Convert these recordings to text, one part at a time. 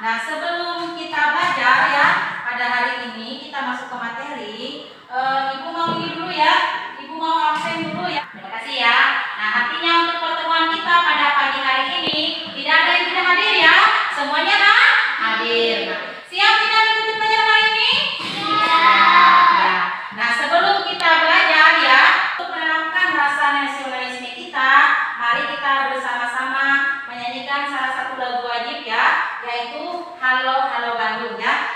Nah, sebelum kita belajar ya, pada hari ini kita masuk ke materi. Ibu mau ini dulu ya, Ibu mau absen dulu ya. Terima kasih ya. Nah, artinya untuk pertemuan kita pada pagi hari ini tidak ada yang tidak hadir ya. Semuanya hadir. Nah, siap tidak mengikuti pelajaran hari ini? Ya. Nah, sebelum kita belajar ya, untuk menanamkan rasa nasionalisme kita, mari kita bersama-sama menyanyikan salah satu lagu wajib ya, yaitu Halo Halo Bandung ya.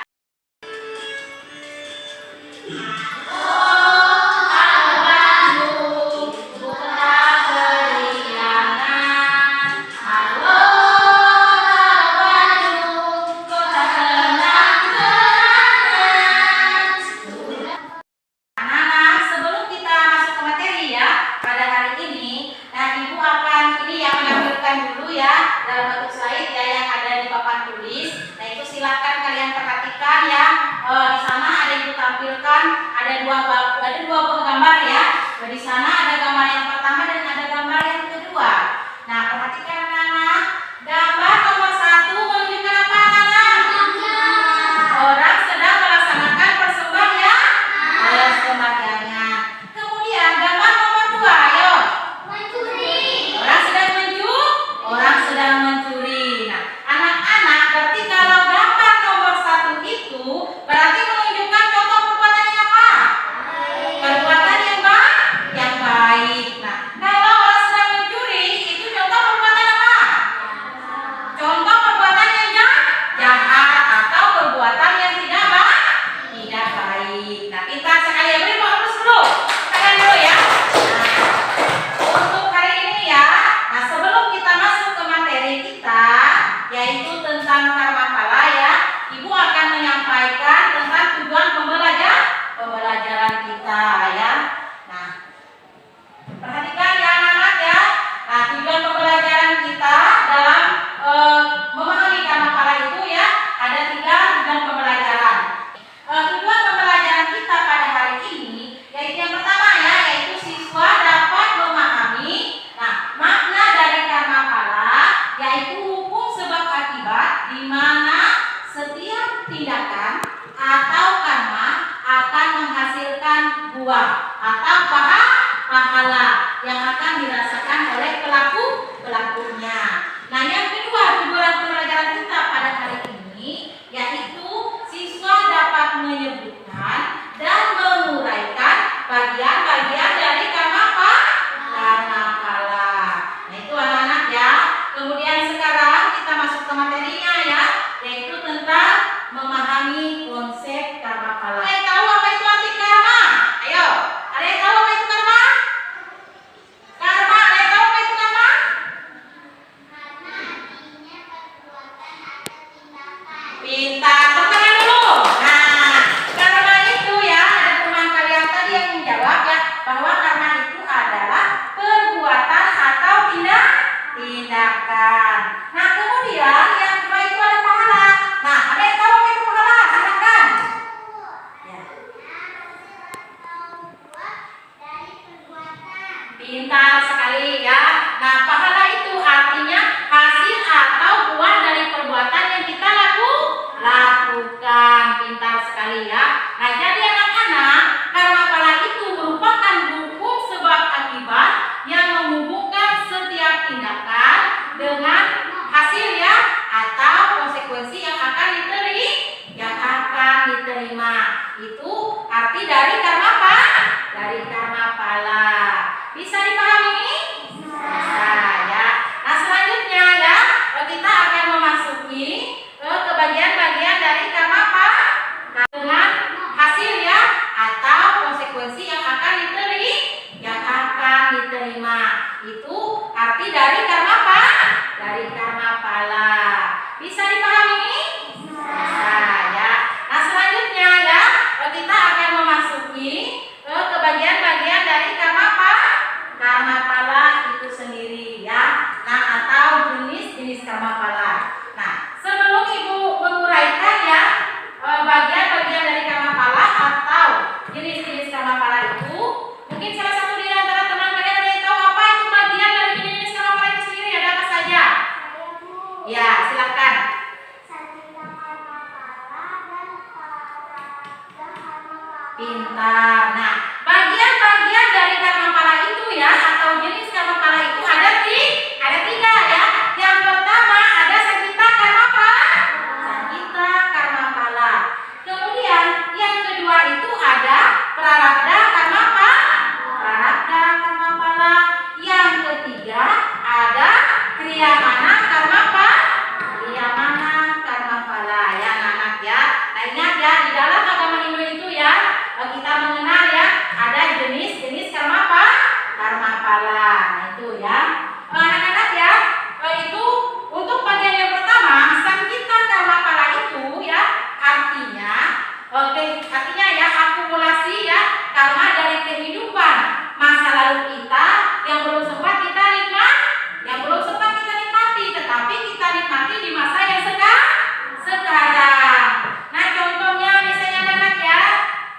Ada dua buah gambar ya. Di sana ada gambar yang pertama dan ada gambar yang kedua. Nah, perhatikan anak-anak. Gambar nomor 1 menunjukkan apa anak-anak? Orang sedang melaksanakan persembahyangan. Kemudian gambar nomor 2, ayo. Mencuri. Orang sedang mencuri. Nah, anak-anak, berarti kalau gambar nomor 1 itu berarti menunjukkan contoh perbuatan yang apa? Perbuatan yang baik. Nah, kalau orang sedang mencuri itu contoh perbuatan apa? Contoh perbuatan yang jahat atau perbuatan yang tidak baik. Nah, kita sekali beri fokus dulu. Sekalian dulu ya. Nah, untuk hari ini ya. Nah, sebelum kita masuk ke materi kita, yaitu tentang karma pala ya, Ibu akan menyampaikan tentang tujuan pembelajaran kita ya. Nah, perhatikan ya anak-anak ya. Nah, tujuan pembelajaran kita dalam memahami karma pala itu ya, ada 3 tujuan pembelajaran. Tujuan pembelajaran kita pada hari ini yaitu yang pertama ya, yaitu siswa dapat memahami makna dari karma pala, yaitu hukum sebab akibat di mana setiap tindakan atau karma akan menghasilkan buah atau pahala yang akan dirasakan oleh pelakunya. Nah, yang kedua tujuan pembelajaran kita pada hari ini yaitu siswa dapat menyebutkan dan menguraikan bagian-bagian dari karma pala. Nah, itu anak-anak ya. Kemudian sekarang kita masuk ke materinya ya, yaitu tentang memahami konsep karma pala. Ada yang tahu apa itu arti karma? Ayo, ada yang tahu apa itu karma? Ada yang tahu apa itu karma? Pintar, pertanyaan dulu. Nah, karma itu ya, ada teman kalian tadi yang menjawab ya, bahwa karma itu adalah perbuatan atau tindakan. Nah, kemudian yang kedua itu ada pahala. Nah, ada yang tahu apa itu pahala? Silakan. Ya. Pintar sekali ya. Nah, pahala itu artinya hasil atau buah dari perbuatan yang kita lakukan. Pintar sekali ya. Nah, jadi anak-anak, karma pala itu merupakan hukum sebab akibat yang menghubungkan setiap tindakan dengan pintar. Nah, bagian-bagian dari karma pala itu ya, atau jenis karma pala itu ada tiga ya. Yang pertama ada Sancita karma pala. Sancita karma pala. Kemudian yang kedua itu ada Prarabdha karma pala. Prarabdha karma pala. Yang ketiga ada Kriyamana karma pala. Kriyamana karma pala ya anak-anak ya. Nah, ingat ya, di dalam agama Hindu itu ya kita mengenal ya ada jenis-jenis karma pala. Nah, itu ya. Anak-anak ya, itu untuk bagian yang pertama, Sancita karma pala itu ya artinya ya akumulasi ya karma dari kehidupan masa lalu kita yang belum sempat kita nikmati, tetapi kita nikmati di masa yang sekarang. Nah, contohnya misalnya anak ya,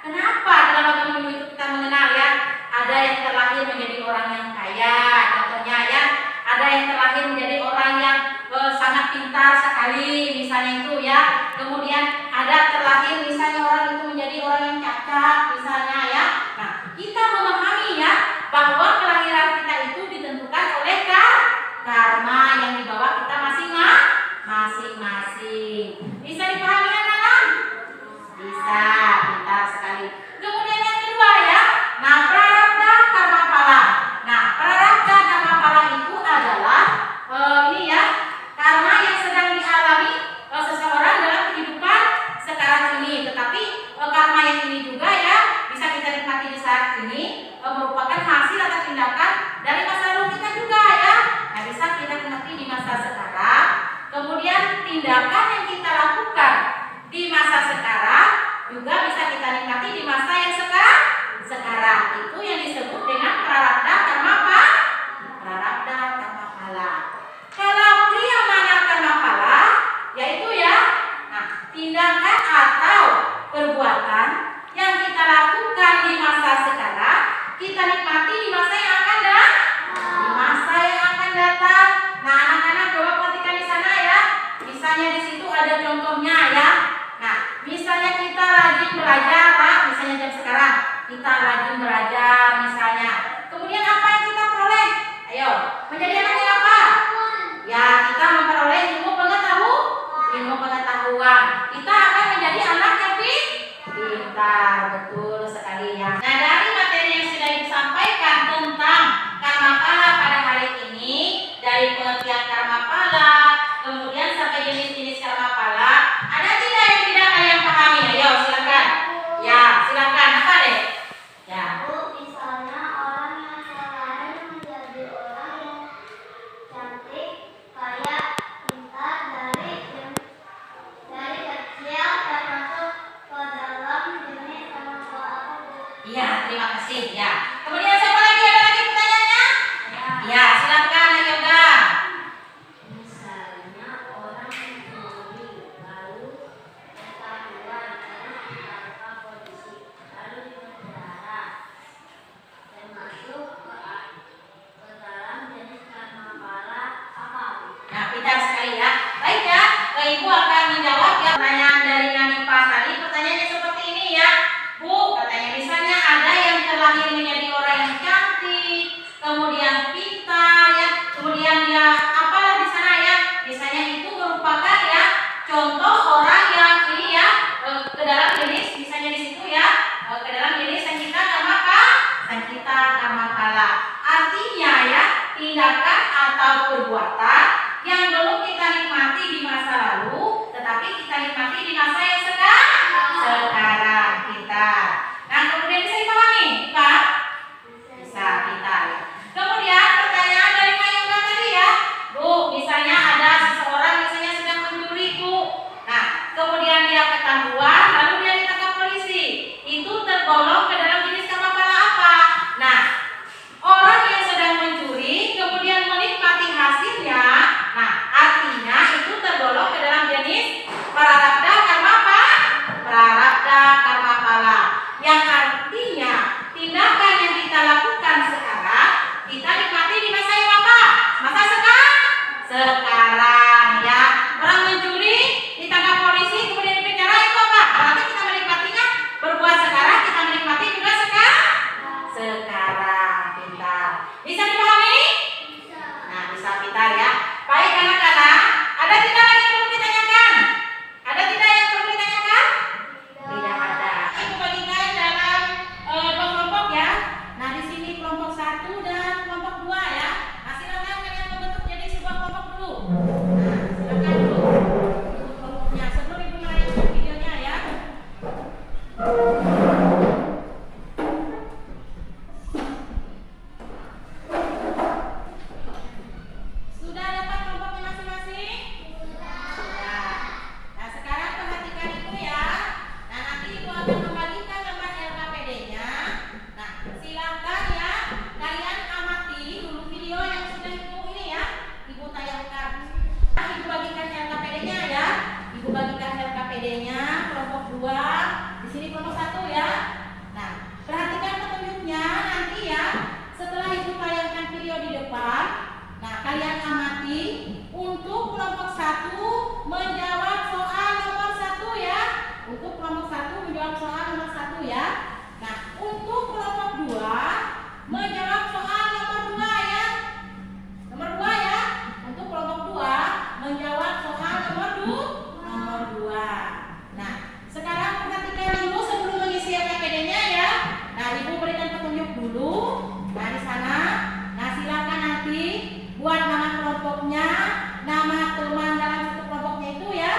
kenapa dalam agama Hindu itu kita mengenal ya ada yang terlahir menjadi orang yang kaya, contohnya ya ada yang terlahir menjadi orang yang sangat pintar sekali misalnya itu ya. Kemudian ada terlahir misalnya orang itu menjadi orang yang cacat misalnya ya. Nah, kita memahami ya bahwa kelahiran kita itu ditentukan oleh karma yang dibawa kita masing-masing. Bisa dipahami anak-anak? Bisa, pintar sekali. Kemudian yang kedua ya, nah Prarabdha karma pala. Nah, Prarabdha karma pala itu adalah ini ya karma yang sedang dialami seseorang dalam kehidupan sekarang ini. Tetapi karma yang ini juga ya bisa kita nikmati di saat ini, merupakan hasil atas tindakan dari masa lalu kita juga ya. Nah, bisa kita nikmati di masa sekarang. Kemudian tindakan yang kita lakukan di masa sekarang juga bisa kita nikmati di masa yang sekarang. Itu yang disebut dengan Prarabdha karma pala. Kalau Kriyamana karma pala yaitu ya, nah, tindakan atau perbuatan yang kita lakukan di masa sekarang kita nikmati di masa yang akan datang. Nah, anak-anak coba perhatikan di sana ya. Misalnya di situ ada contohnya ya. Nah, misalnya kita rajin belajar, misalnya jam sekarang kita rajin belajar misalnya. Kemudian apa yang kita peroleh? Ayo, menjadi anak yang apa? Ya, kita memperoleh ilmu pengetahuan. Kita akan menjadi anak yang pintar, betul sekali ya. Nah, dari materi yang sudah disampaikan tentang karma pala pada hari ini, dari pengertian karma pala, kemudian sampai jenis-jenis karma pala, ada tidak yang tidak kalian pahami? Ayo, silakan. Ya, silakan. Apa deh? Ya. Misalnya orang yang terlahir menjadi orang yang cantik, kaya, pintar dari kecil termasuk ke dalam jenis karma pala apa? Iya, terima kasih ya. Kemudian siapa lagi? Ada lagi pertanyaannya? Ya, silakan Yoga. Misalnya orang mencuri lalu ketahuan terus ditangkap polisi lalu dipenjara, termasuk ke dalam jenis karma pala apa? Nah, pintar sekali ya. Baik ya, Ibu akan menjawab ya pertanyaan dari Nanipa tadi. Pertanyaannya seperti ini ya, Bu. Katanya misalnya ada yang terlahir menjadi orang yang cantik, kemudian pintar ya, kemudian dia apalah di sana ya. Misalnya itu merupakan ya contoh orang yang ini ya ke dalam jenis misalnya di situ ya ke dalam jenis Sancita karma pala. Artinya ya tindakan atau perbuatan yang belum kita nikmati di masa lalu, tetapi kita nikmati di masa yang sekarang kita. Nah, kemudian bisa dipahami, Pak? Bisa, pintar ya. Kemudian pertanyaan dari Mayunga tadi ya, Bu, misalnya ada seseorang misalnya sedang mencuri, Bu. Nah, kemudian dia ketahuan, lalu dia ditangkap polisi. Itu tergolong ke dalam jenis karma pala apa? Nah, orang yang sedang mencuri kemudian menikmati hasilnya. Nah, 2, di sini kelompok 1 ya. Nah, perhatikan petunjuknya nanti ya. Setelah Ibu tayangkan video di depan, nah kalian amati untuk kelompok 1 menjawab soal nomor 1 ya. Untuk kelompok 1 menjawab soal nomor 1 ya. Nah, untuk kelompok 2 menjawab soal nomor 2 ya. Nomor 2 ya. Untuk kelompok 2 menjawab soal nomor 2. Nah, sekarang perhatikan dulu sebelum mengisi APD-nya ya. Nah, Ibu berikan petunjuk dulu. Nah, di sana. Nah, silakan nanti buat nama kelompoknya, nama teman dalam satu kelompoknya itu ya.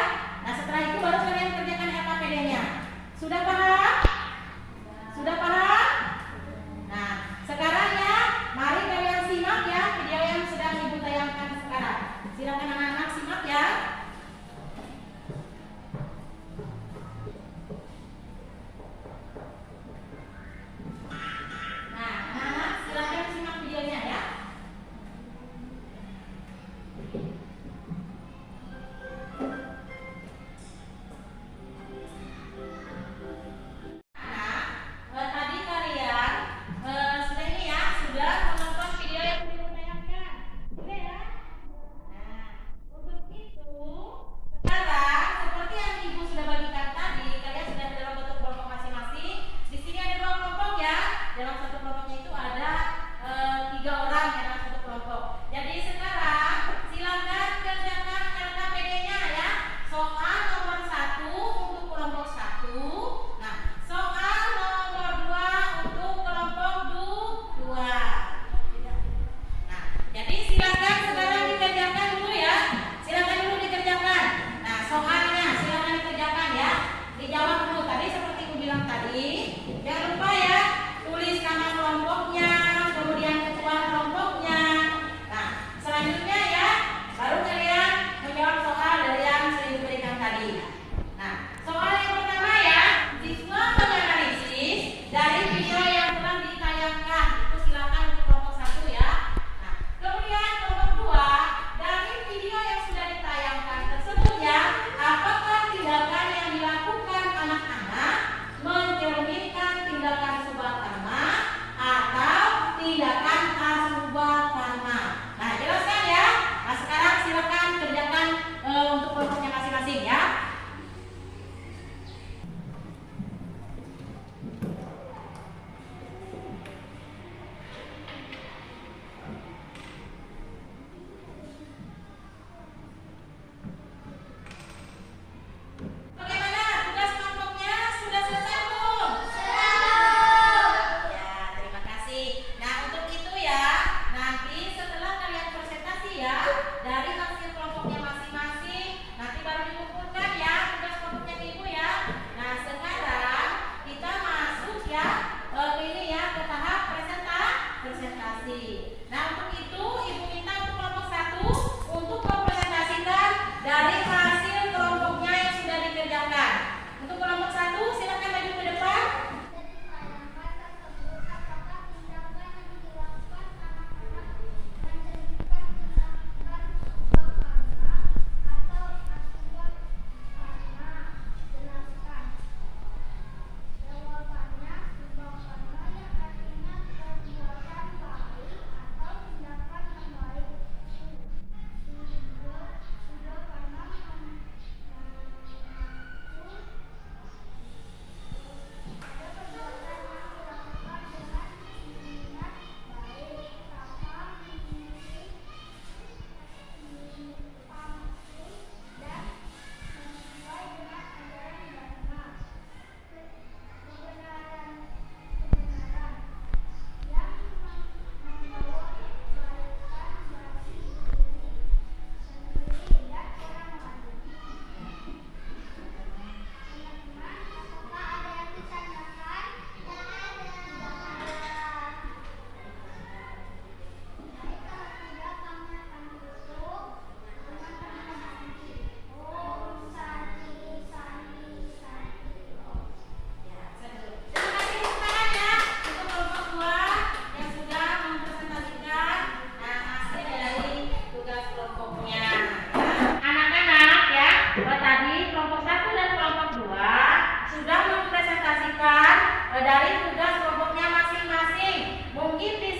dari tugas kelompoknya masing-masing. Mungkin di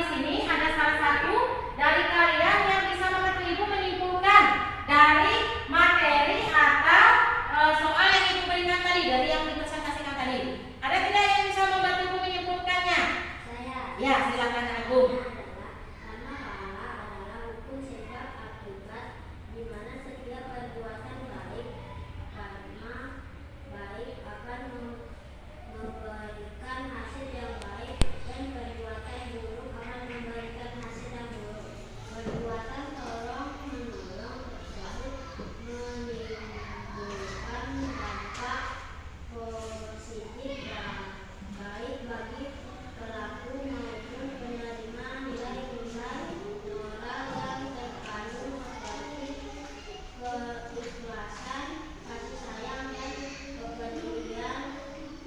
sini ada salah satu dari kalian yang bisa membantu ibu menyimpulkan dari materi atau soal yang ibu berikan tadi, dari yang dipresentasikan tadi. Ada tidak yang bisa membantu ibu menyimpulkannya? Saya. Ya, silakan Agung. Karena pahala adalah hukum sebab akibat di mana setiap perbuatan baik karena baik akan memberikan hasil yang baik dan perbuatan buruk akan memberikan hasil yang buruk. Perbuatan tolong menolong tersebut menimbulkan dampak positif dan baik bagi pelaku maupun penerima. Nilai imbal moral yang terkandung seperti keikhlasan, kasih sayang, dan kepedulian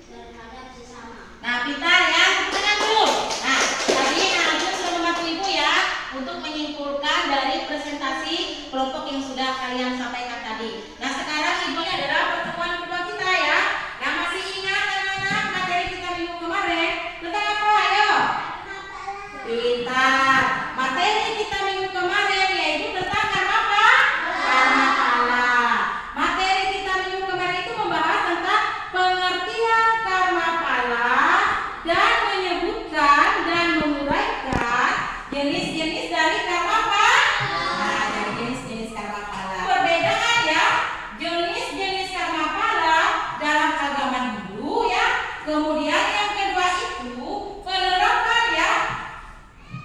terhadap sesama. Nah, pintar ya, tepuk dulu. Nah, tadi Agung sudah membantu ibu ya untuk menyimpulkan dari presentasi kelompok yang sudah kalian sampaikan tadi. Nah, sekarang ibu ini adalah pertemuan kedua kita ya. Yang masih ingat anak-anak materi kita minggu kemarin tentang apa? Ayo. Pintar. Materi kita minggu kemarin yaitu tentang karma apa? Karma pala. Materi kita minggu kemarin itu membahas tentang pengertian karma pala dan menyebutkan dan menguraikan jenis-jenis dari karma apa? Nah, dari jenis-jenis karma pala. Perbedaan ya, jenis-jenis karma pala dalam agama Hindu ya. Kemudian yang kedua itu penerapan ya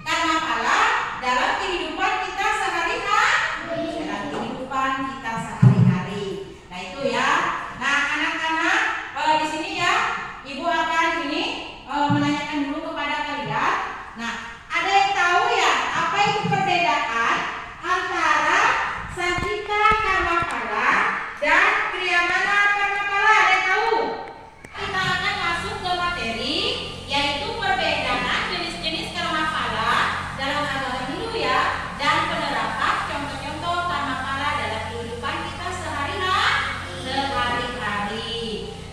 karma pala dalam kehidupan kita sehari-hari. Dalam kehidupan kita sehari-hari. Nah, itu ya. Nah, anak-anak di sini ya, ibu akan ini menanyakan dulu kepada kalian. Nah, ada yang tahu ya apa itu perbedaan antara sancika karma pala dan kriyamana karma pala? Ada yang tahu? Kita akan masuk ke materi yaitu perbedaan jenis-jenis karma pala dalam agama Hindu ya, dan penerapan contoh-contoh karma pala dalam kehidupan kita sehari-hari.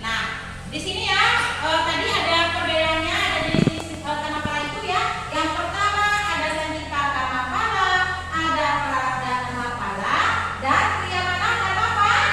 Nah, di sini ya tadi ada perbedaannya, ada jenis-jenis karma pala itu ya. Yang pertama ada sancika karma pala, ada prarabdha karma pala, dan kriyamana karma pala.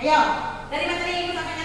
Ayo, dari materi ibu sampai